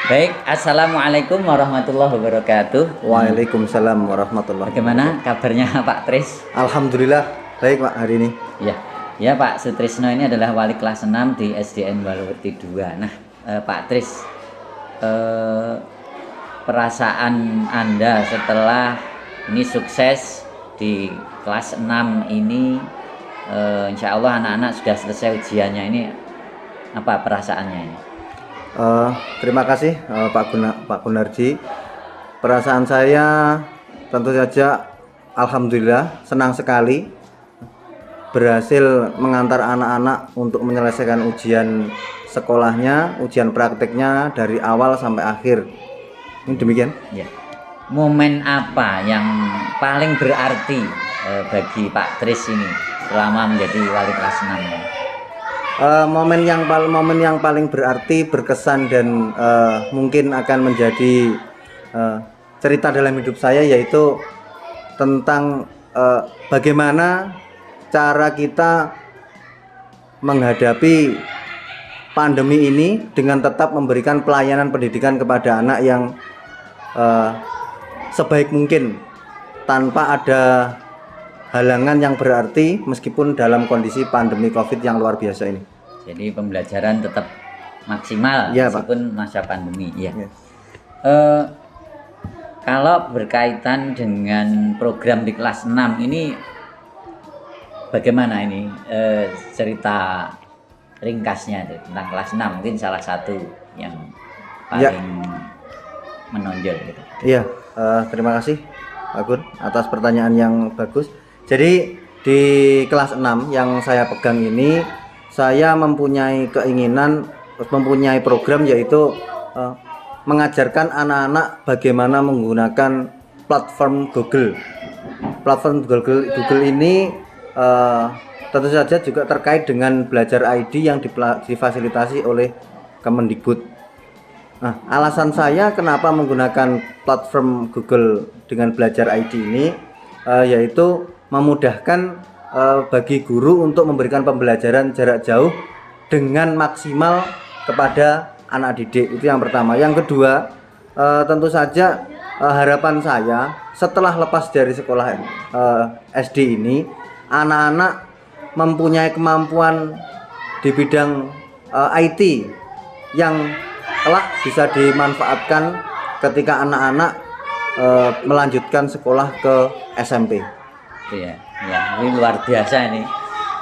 Baik, Assalamualaikum warahmatullahi wabarakatuh. Waalaikumsalam warahmatullahi Bagaimana wabarakatuh. kabarnya Pak Tris? Alhamdulillah baik Pak hari ini. Ya, ya Pak Sutrisno ini adalah wali kelas 6 di SDN Waluwerti 2. Nah, Pak Tris, eh, perasaan Anda setelah ini sukses di kelas 6 ini, insya Allah anak-anak sudah selesai ujiannya ini, apa perasaannya ini? Terima kasih Pak Gunarji. Perasaan saya tentu saja alhamdulillah senang sekali berhasil mengantar anak-anak untuk menyelesaikan ujian sekolahnya, ujian prakteknya dari awal sampai akhir. Ini demikian. Ya. Momen apa yang paling berarti bagi Pak Tris ini selama menjadi wali kelas 6 ini? Momen yang paling berarti, berkesan dan mungkin akan menjadi cerita dalam hidup saya, yaitu tentang bagaimana cara kita menghadapi pandemi ini dengan tetap memberikan pelayanan pendidikan kepada anak yang sebaik mungkin tanpa ada halangan yang berarti meskipun dalam kondisi pandemi COVID yang luar biasa ini. Jadi pembelajaran tetap maksimal Ya, meskipun masa pandemi. Ya. Ya. Kalau berkaitan dengan program di kelas 6 ini, bagaimana ini cerita ringkasnya itu tentang kelas 6? Mungkin salah satu yang paling menonjol gitu. Iya, terima kasih Pak Gun atas pertanyaan yang bagus. Jadi di kelas 6 yang saya pegang ini, saya mempunyai keinginan, mempunyai program, yaitu mengajarkan anak-anak bagaimana menggunakan platform Google. Platform Google ini tentu saja juga terkait dengan belajar ID yang difasilitasi oleh Kemendikbud. Nah, alasan saya kenapa menggunakan platform Google dengan belajar ID ini, yaitu memudahkan bagi guru untuk memberikan pembelajaran jarak jauh dengan maksimal kepada anak didik. Itu yang pertama. Yang kedua, tentu saja harapan saya setelah lepas dari sekolah SD ini, anak-anak mempunyai kemampuan di bidang IT yang kelak bisa dimanfaatkan ketika anak-anak melanjutkan sekolah ke SMP. Iya, ya, ini luar biasa ini.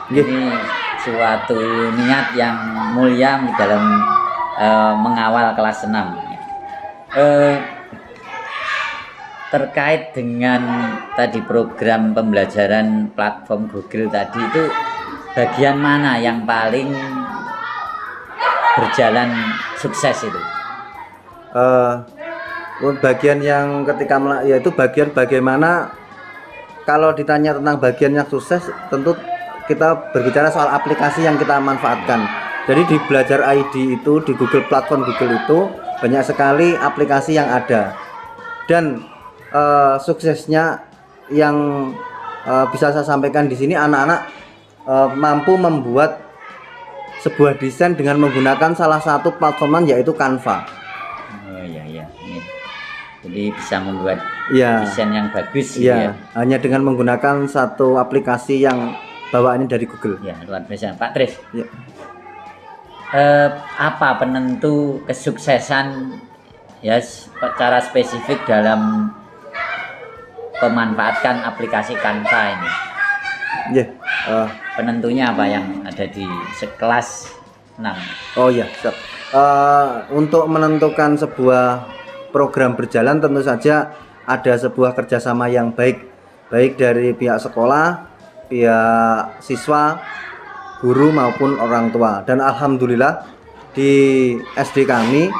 Ini suatu niat yang mulia dalam mengawal kelas 6. Terkait dengan tadi program pembelajaran platform Google tadi, itu bagian mana yang paling berjalan sukses itu? Bagian yang ketika yaitu bagian bagaimana, kalau ditanya tentang bagian yang sukses, tentu kita berbicara soal aplikasi yang kita manfaatkan. Jadi di belajar ID itu, di Google, platform Google itu banyak sekali aplikasi yang ada, dan suksesnya yang bisa saya sampaikan di sini, anak-anak mampu membuat sebuah desain dengan menggunakan salah satu platform, yaitu Canva. Oh iya, iya. Jadi bisa membuat desain yang bagus gitu ya. Hanya dengan menggunakan satu aplikasi yang bawaannya dari Google. Ya, luar biasa. Pak Tris, Ya. apa penentu kesuksesan ya secara spesifik dalam pemanfaatkan aplikasi Canva ini? Ya. Penentunya apa yang ada di sekelas 6? Oh ya, untuk menentukan sebuah program berjalan, tentu saja ada sebuah kerjasama yang baik dari pihak sekolah, pihak siswa, guru maupun orang tua. Dan alhamdulillah di SD kami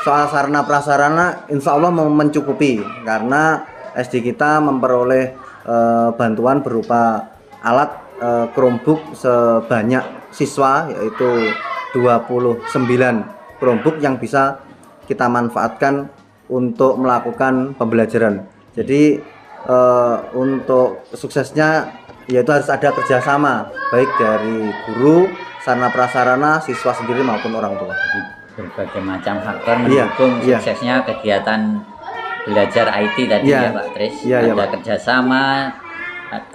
soal sarana prasarana insya Allah mencukupi, karena SD kita memperoleh bantuan berupa alat Chromebook sebanyak siswa, yaitu 29 Chromebook yang bisa kita manfaatkan untuk melakukan pembelajaran. Jadi untuk suksesnya yaitu harus ada kerjasama baik dari guru, sarana prasarana, siswa sendiri maupun orang tua. berbagai macam faktor Iya, mendukung iya. suksesnya kegiatan belajar IT tadi Iya. ya Pak Tris. Iya, iya, Ada Pak. kerjasama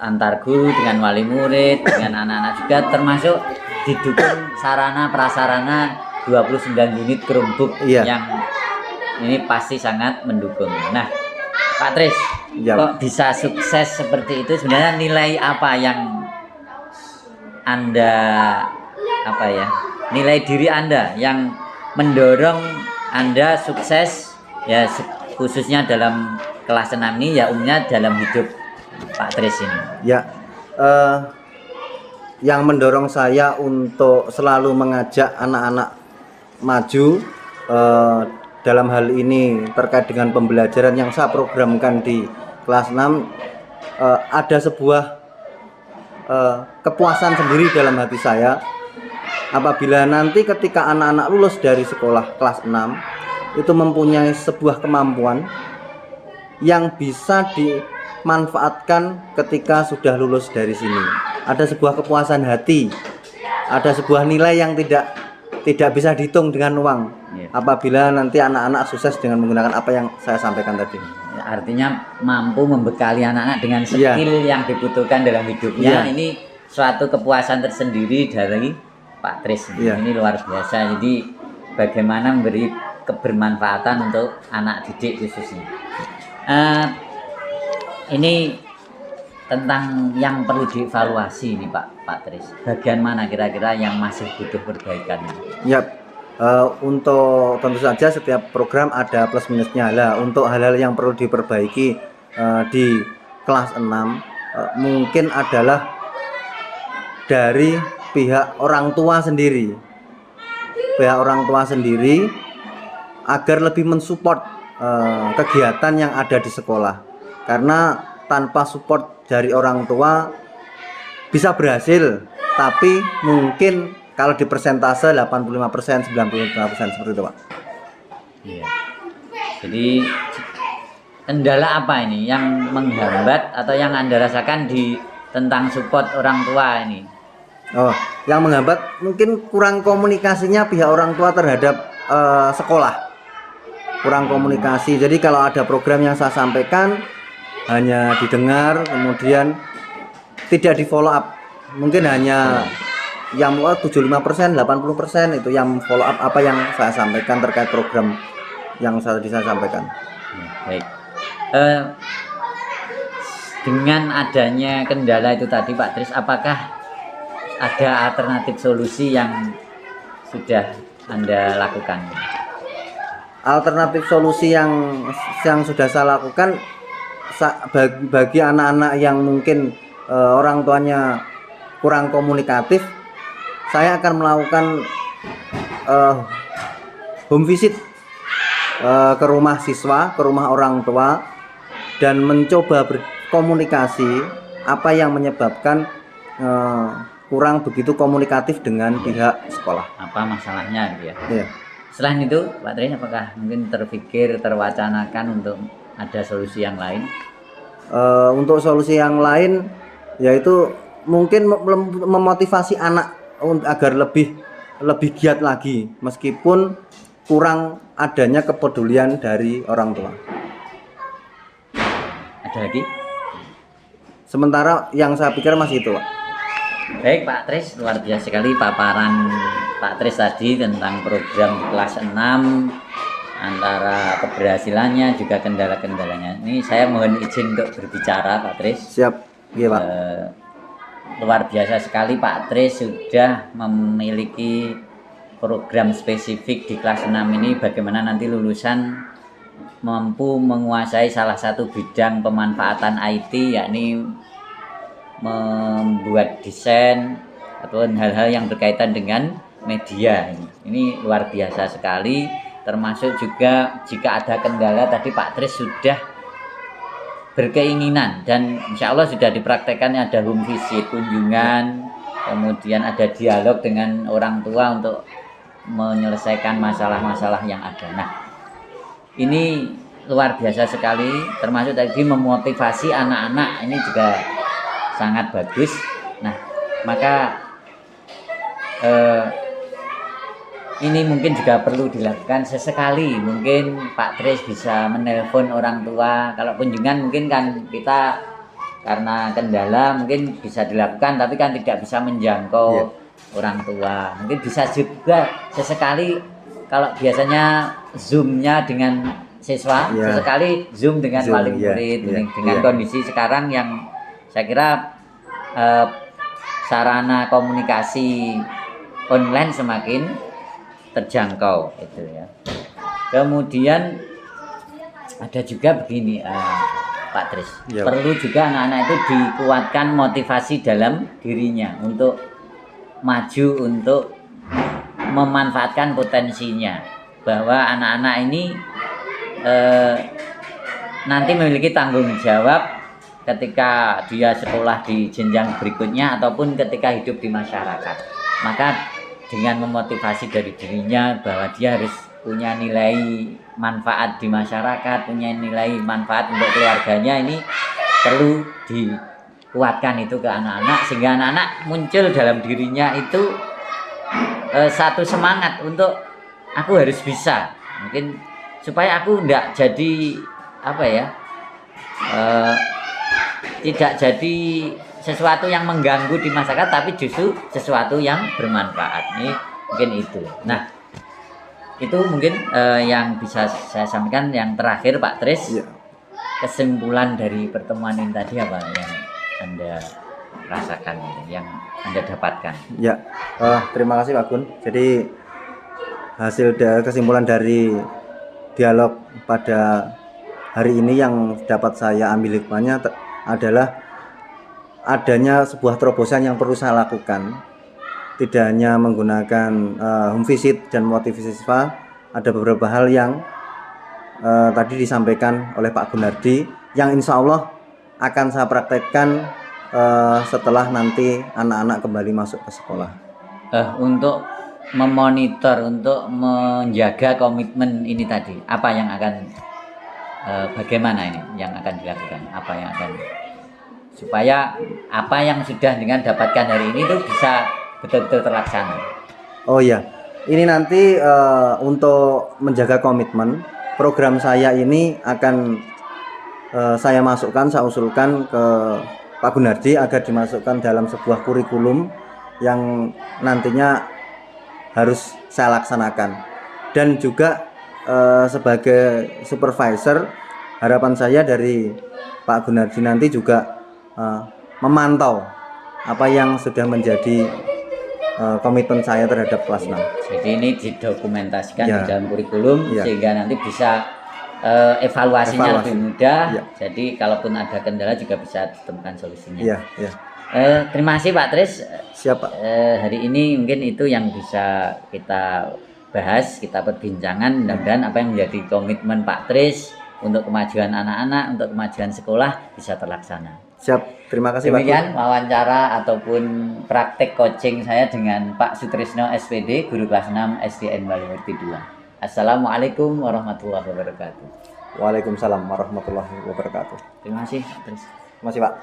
antar guru dengan wali murid, dengan anak-anak juga, termasuk didukung sarana prasarana 29 unit Chromebook Iya. yang ini pasti sangat mendukung. Nah, Pak Tris, Iya. kok bisa sukses seperti itu? Sebenarnya nilai apa yang Anda nilai diri Anda yang mendorong Anda sukses ya, khususnya dalam kelas 6 ini ya, umumnya dalam hidup Pak Tris ini? Ya, yang mendorong saya untuk selalu mengajak anak-anak maju dalam hal ini terkait dengan pembelajaran yang saya programkan di kelas 6, ada sebuah kepuasan sendiri dalam hati saya apabila nanti ketika anak-anak lulus dari sekolah kelas 6 itu mempunyai sebuah kemampuan yang bisa dimanfaatkan ketika sudah lulus dari sini. Ada sebuah kepuasan hati, ada sebuah nilai yang tidak bisa dihitung dengan uang. Apabila nanti anak-anak sukses dengan menggunakan apa yang saya sampaikan tadi. Artinya mampu membekali anak-anak dengan skill yang dibutuhkan dalam hidupnya. Ini suatu kepuasan tersendiri dari Pak Tris. Ini luar biasa. Jadi bagaimana memberi kebermanfaatan untuk anak didik khususnya. Ini tentang yang perlu dievaluasi nih Pak Tris. Bagian mana kira-kira yang masih butuh perbaikan? Untuk tentu saja setiap program ada plus minusnya lah. Untuk hal-hal yang perlu diperbaiki di kelas 6 mungkin adalah dari pihak orang tua sendiri. Pihak orang tua sendiri agar lebih mensupport kegiatan yang ada di sekolah. Karena tanpa support dari orang tua bisa berhasil, tapi mungkin kalau di persentase 85%, 95% seperti itu Pak. Iya. Jadi kendala apa ini yang menghambat atau yang Anda rasakan di tentang support orang tua ini? Yang menghambat mungkin kurang komunikasinya pihak orang tua terhadap sekolah. Kurang komunikasi. Jadi kalau ada program yang saya sampaikan hanya didengar, kemudian tidak di follow up. Mungkin hanya yang 75%, 80% itu yang follow up apa yang saya sampaikan terkait program yang saya sampaikan. Baik. Dengan adanya kendala itu tadi Pak Tris, apakah ada alternatif solusi yang sudah Anda lakukan? Alternatif solusi yang sudah saya lakukan bagi anak-anak yang mungkin orang tuanya kurang komunikatif, saya akan melakukan home visit ke rumah siswa, ke rumah orang tua, dan mencoba berkomunikasi apa yang menyebabkan kurang begitu komunikatif dengan pihak sekolah. Apa masalahnya gitu ya? Iya. Selain itu Pak Tris, apakah mungkin terwacanakan untuk ada solusi yang lain? Untuk solusi yang lain yaitu mungkin memotivasi anak agar lebih giat lagi meskipun kurang adanya kepedulian dari orang tua. Ada lagi? Sementara yang saya pikir masih itu Pak. Baik Pak Tris, luar biasa sekali paparan Pak Tris tadi tentang program di kelas 6, antara keberhasilannya juga kendala-kendalanya. Ini saya mohon izin untuk berbicara Pak Tris. Siap, iya Pak. Luar biasa sekali Pak Tris sudah memiliki program spesifik di kelas 6 ini, bagaimana nanti lulusan mampu menguasai salah satu bidang pemanfaatan IT, yakni membuat desain atau hal-hal yang berkaitan dengan media. Ini luar biasa sekali. Termasuk juga jika ada kendala tadi Pak Tris sudah berkeinginan dan insya Allah sudah dipraktekkan, ada home visit, kunjungan, kemudian ada dialog dengan orang tua untuk menyelesaikan masalah-masalah yang ada. Nah, ini luar biasa sekali, termasuk tadi memotivasi anak-anak, ini juga sangat bagus. Nah, maka ini mungkin juga perlu dilakukan sesekali. Mungkin Pak Tris bisa menelpon orang tua. Kalau kunjungan mungkin kan kita karena kendala mungkin bisa dilakukan, tapi kan tidak bisa menjangkau orang tua. Mungkin bisa juga sesekali, kalau biasanya zoomnya dengan siswa, sesekali zoom dengan wali murid. Dengan kondisi sekarang yang saya kira sarana komunikasi online semakin terjangkau itu ya. Kemudian ada juga begini Pak Tris, perlu juga anak-anak itu dikuatkan motivasi dalam dirinya untuk maju, untuk memanfaatkan potensinya, bahwa anak-anak ini nanti memiliki tanggung jawab ketika dia sekolah di jenjang berikutnya ataupun ketika hidup di masyarakat. Maka dengan memotivasi dari dirinya bahwa dia harus punya nilai manfaat di masyarakat, punya nilai manfaat untuk keluarganya, ini perlu dikuatkan itu ke anak-anak, sehingga anak-anak muncul dalam dirinya itu satu semangat untuk aku harus bisa, mungkin supaya aku enggak jadi apa ya, tidak jadi sesuatu yang mengganggu di masyarakat, tapi justru sesuatu yang bermanfaat. Ini mungkin itu. Nah, itu mungkin yang bisa saya sampaikan. Yang terakhir Pak Tris, kesimpulan dari pertemuan ini tadi apa yang Anda rasakan, yang Anda dapatkan? Ya, terima kasih Pak Gun. Jadi hasil kesimpulan dari dialog pada hari ini yang dapat saya ambil hikmahnya adalah adanya sebuah terobosan yang perlu saya lakukan. Tidak hanya menggunakan home visit dan motivasi siswa, ada beberapa hal yang tadi disampaikan oleh Pak Gunardi yang insya Allah akan saya praktekkan setelah nanti anak-anak kembali masuk ke sekolah. Untuk memonitor, untuk menjaga komitmen ini tadi, apa yang akan bagaimana ini yang akan dilakukan, apa yang akan, supaya apa yang sudah dengan dapatkan hari ini itu bisa betul-betul terlaksana. Oh iya, ini nanti untuk menjaga komitmen, program saya ini akan saya masukkan, saya usulkan ke Pak Gunardi agar dimasukkan dalam sebuah kurikulum yang nantinya harus saya laksanakan. Dan juga sebagai supervisor, harapan saya dari Pak Gunardi nanti juga memantau apa yang sudah menjadi komitmen saya terhadap kelas 6. Jadi ini didokumentasikan di dalam kurikulum sehingga nanti bisa evaluasinya lebih mudah. Jadi kalaupun ada kendala juga bisa ditemukan solusinya. Terima kasih Pak Tris. Siapa? Hari ini mungkin itu yang bisa kita bahas, kita perbincangan. Mudah-mudahan apa yang menjadi komitmen Pak Tris untuk kemajuan anak-anak, untuk kemajuan sekolah bisa terlaksana. Siap, terima kasih. Demikian wawancara ataupun praktek coaching saya dengan Pak Sutrisno SPD, guru kelas 6 SDN Waluwerti 2. Assalamualaikum warahmatullahi wabarakatuh. Waalaikumsalam warahmatullahi wabarakatuh. Terima kasih Pak Tris. Terima kasih Pak.